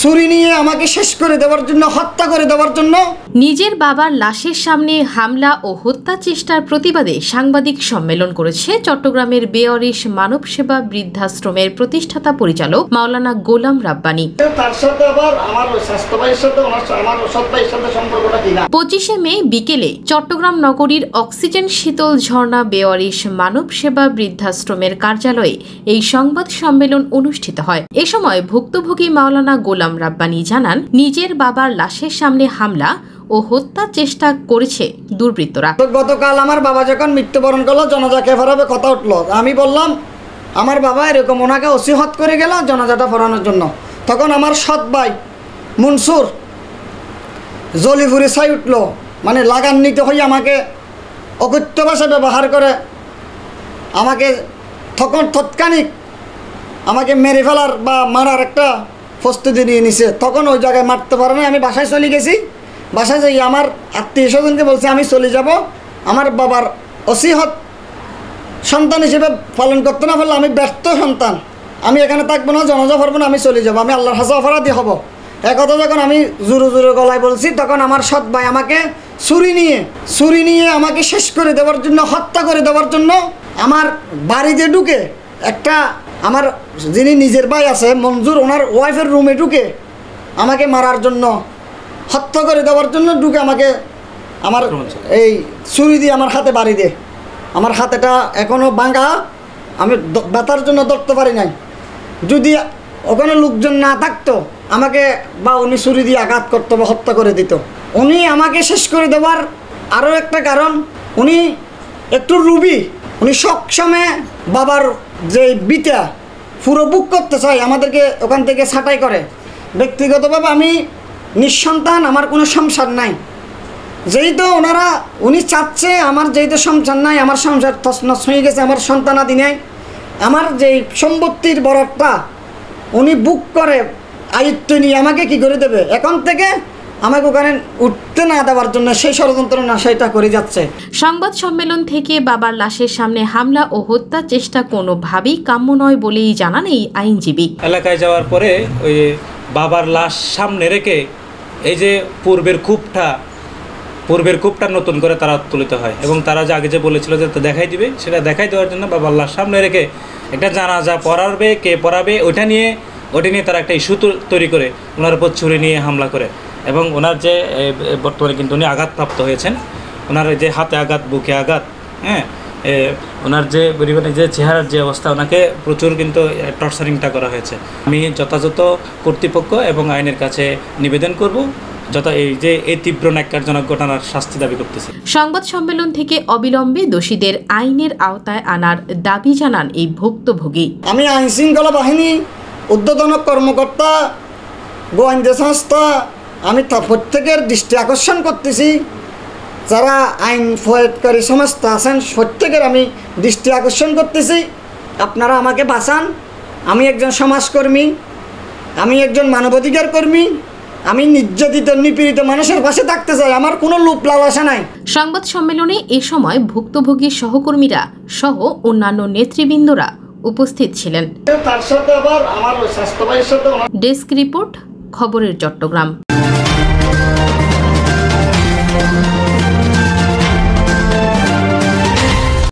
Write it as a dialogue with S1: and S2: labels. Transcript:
S1: ছুরি নিয়ে আমাকে শেষ করে দেওয়ার জন্য, হত্যা করে দেওয়ার জন্য।
S2: নিজের বাবার লাশের সামনে হামলা ও হত্যা চেষ্টার প্রতিবাদে সাংবাদিক সম্মেলন করেছে চট্টগ্রামের বেওয়ারিশ মানব সেবা বৃদ্ধাশ্রমের প্রতিষ্ঠাতা পরিচালক মাওলানা গোলাম রাব্বানী।
S1: তার সাথে আবার আমার স্বাস্থ্য ভাইয়ের সাথে আমার সৎ ভাইয়ের সাথে সম্পর্কটা কি না।
S2: 25শে মে বিকেলে চট্টগ্রাম নগরীর অক্সিজেন শীতল ঝর্ণা বেওয়ারিশ মানব সেবা বৃদ্ধাশ্রমের কার্যালয়ে এই সংবাদ সম্মেলন অনুষ্ঠিত হয়। এ সময় ভুক্তভোগী মাওলানা গোলাম রাব্বানী জানান, নিজের বাবার লাশের সামনে হামলা ও হত্যা চেষ্টা করেছে দুর্বৃত্তরা।
S1: গতকাল আমার বাবা যখন মৃত্যুবরণ করলো, জানাজা ফেরাবে কথা উঠলো। আমি বললাম আমার বাবা এরকম ওনাকে ওসিহত করে গেল জানাজাটা ফেরানোর জন্য। তখন আমার সৎ ভাই মনসুর জলিফুরি ছাই উঠলো, মানে লাগান্বিত হয়ে আমাকে অকথ্য ভাষা ব্যবহার করে আমাকে তখন তৎক্ষণিক আমাকে মেরে ফেলার বা মারার একটা প্রস্তুতি নিয়ে নিছে। তখন ওই জায়গায় মারতে পারে না, আমি বাসায় চলে গেছি। বাসায় যাই আমার আত্মীয় স্বজনকে বলছে আমি চলে যাব, আমার বাবার ওসিহত সন্তান হিসেবে পালন করতে না পারলে আমি ব্যর্থ সন্তান, আমি এখানে থাকবো না, জানাজা পড়বো না, আমি চলে যাব, আমি আল্লাহর হাজা অপরাধী হব। একথা যখন আমি জোরে জোরে গলায় বলছি, তখন আমার সৎ ভাই আমাকে ছুরি নিয়ে আমাকে শেষ করে দেওয়ার জন্য, হত্যা করে দেওয়ার জন্য আমার বাড়িতে ঢুকে একটা আমার যিনি নিজের ভাই আছে মঞ্জুর, ওনার ওয়াইফের রুমে ঢুকে আমাকে মারার জন্য, হত্যা করে দেওয়ার জন্য ঢুকে আমাকে আমার এই ছুরি দিয়ে আমার হাতে বাড়ি দে। আমার হাতেটা এখনও ভাঙা, আমি ব্যথার জন্য ধরতে পারি নাই। যদি ওখানে লোকজন না থাকতো আমাকে বা উনি ছুরি দিয়ে আঘাত করতো বা হত্যা করে দিত। উনি আমাকে শেষ করে দেওয়ার আরও একটা কারণ, উনি একটু রুবি, উনি সবসময় বাবার যে বিটা পুরো বুক করতে চায়, আমাদেরকে ওখান থেকে ছাঁটাই করে। ব্যক্তিগতভাবে আমি নিঃসন্তান, আমার কোনো সংসার নাই। যেহেতু উনি চাচ্ছে আমার যেহেতু সংসার নাই, আমার সংসার তছনছ হয়ে গেছে, আমার সন্তানাদি নেই, আমার যেই সম্পত্তির বরাদ্দটা উনি বুক করে আয়ত্ত নিয়ে আমাকে কি করে দেবে, এখন থেকে আমাকে ওখানে উঠতে না দেওয়ার জন্য সেই ষড়যন্ত্র না সেটা করে যাচ্ছে।
S2: সংবাদ সম্মেলন থেকে বাবার লাশের সামনে হামলা ও হত্যা চেষ্টা কোনোভাবেই কাম্য নয় বলেই জানান এই আইনজীবী।
S3: এলাকায় যাওয়ার পরে ওই বাবার লাশ সামনে রেখে এই যে পূর্বের কূপটা নতুন করে তারা তুলিত হয়, এবং তারা যে আগে যে বলেছিল যে দেখাই দিবে, সেটা দেখাই দেওয়ার জন্য বাবার লাশ সামনে রেখে একটা জানাজা পড়াবে, কে পড়াবে ওটা নিয়ে তারা একটা ইস্যু তৈরি করে ওনার উপর ছুরি নিয়ে হামলা করে। এবং ওনার যে বর্তমানে কিন্তু উনি আঘাতপ্রাপ্ত হয়েছেন, ওনার যে হাতে আঘাত, বুকে আঘাত, হ্যাঁ, ওনার যে পরিবারের যে চেহারার যে অবস্থা, ওনাকে প্রচুর কিন্তু টর্চারিংটা করা হয়েছে। আমি যথাযথ কর্তৃপক্ষ এবং আইনের কাছে নিবেদন করব, এই তীব্র ন্যাক্কারজনক ঘটনার শাস্তি দাবি করতেছে।
S2: সংবাদ সম্মেলন থেকে অবিলম্বে দোষীদের আইনের আওতায় আনার দাবি জানান এই ভুক্তভোগী।
S1: আমি আইন শৃঙ্খলা বাহিনী, ঊর্ধ্বতন কর্মকর্তা, গোয়েন্দা সংস্থা, আমি প্রত্যেকের দৃষ্টি আকর্ষণ করতেছি, যারা আইন প্রয়োগকারী সংস্থা আছেন প্রত্যেকের আমি দৃষ্টি আকর্ষণ করতেছি, আপনারা আমাকে বাঁচান। আমি একজন সমাজকর্মী, আমি একজন মানবাধিকার কর্মী, আমি নির্যাতিত নিপীড়িত মানুষের পাশে থাকতে চাই, আমার কোনো লোভ লালসা নাই।
S2: সংবাদ সম্মেলনে এ সময় ভুক্তভোগী সহকর্মীরা সহ অন্যান্য নেতৃবৃন্দরা উপস্থিত ছিলেন।
S1: তার সাথে আবার আমার স্বাস্থ্য ভাইয়ের সাথে।
S2: ডেস্ক রিপোর্ট, খবরের চট্টগ্রাম।